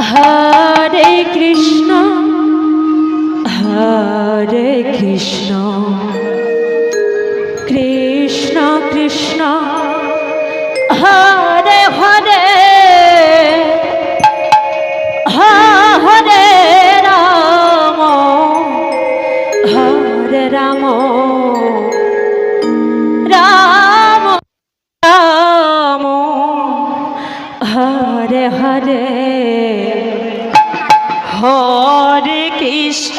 Hare Krishna Hare Krishna Krishna Krishna Hare Hare Hare Ram Hare Ram Ram Ram Hare Hare Hare Krishna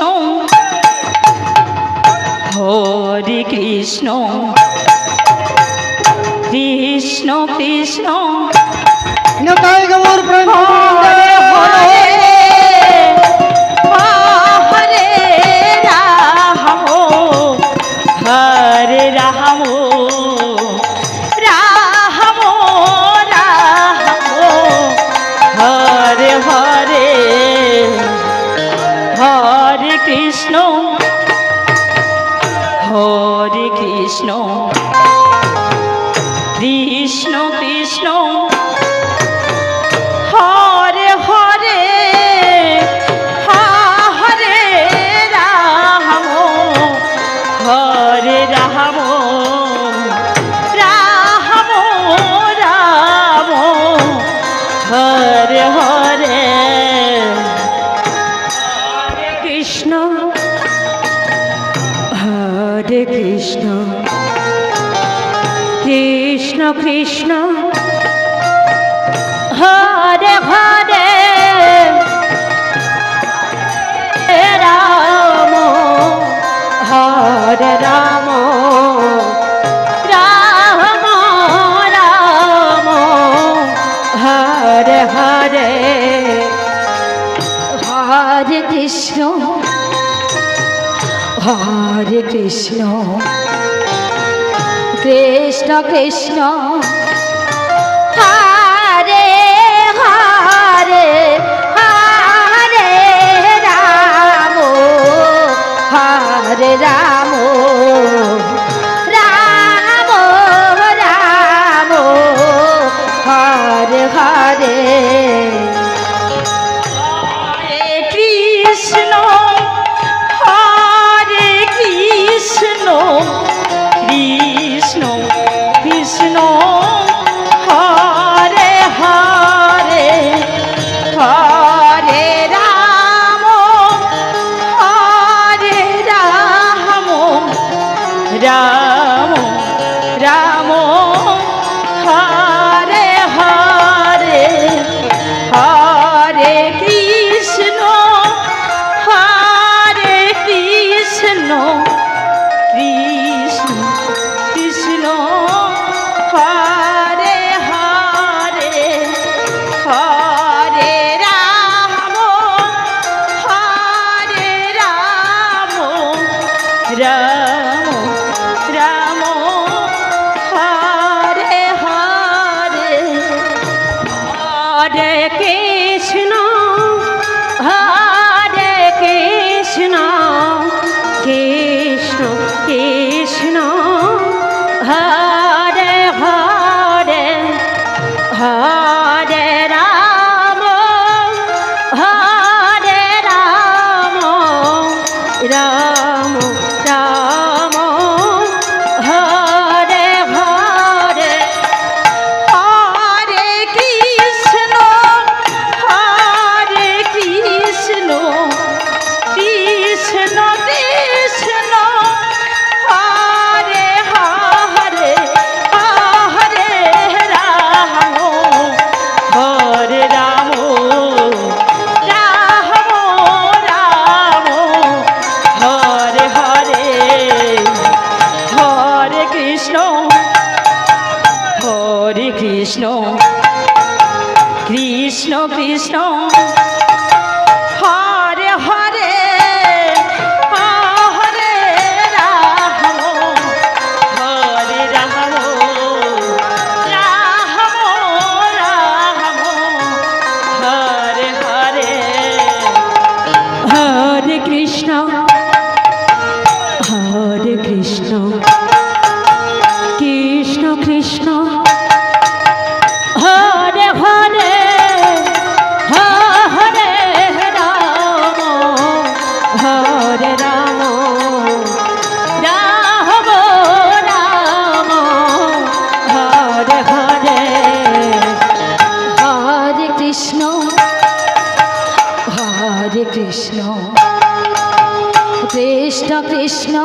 Hare Krishna Krishna Krishna Nitai Gour Prem Hare Hare Hare Ram Hare Ram Ram Ram Hare Hare Hare Krishna Hare Krishna Krishna Krishna Hare Hare Hare Ram Hare Ram Ram Ram Hare Hare Krishna Hare Krishna Krishna Krishna Hare Hare Ram Hare Ram Ram Ram Hare Hare Hare Krishna Hare Krishna Krishna Krishna Hare Hare Hare Ram Hare Ram Ram Ram Hare Hare Hare Krishna Hare Krishna Krishna Krishna Hare Hare Hare Ram Hare Ram Ram Ram Hare Hare Hare Krishna Hare Krishna Krishna Krishna Hare Hare Hare Ram Hare Ram Ram Ram Hare Hare Hare Krishna Hare Krishna Krishna Krishna Hare Hare Hare Ram Hare Ram Ram Ram Hare Hare Hare Krishna Hare Krishna Krishna Krishna Hare Hare Hare Ram Hare Ram Ram Ram Hare Hare Hare Krishna Hare Krishna Krishna Krishna Hare Hare Hare Ram Hare Ram Ram Ram Hare Hare Hare Krishna Hare Krishna Krishna Krishna Hare Hare Hare Krishna Krishna Krishna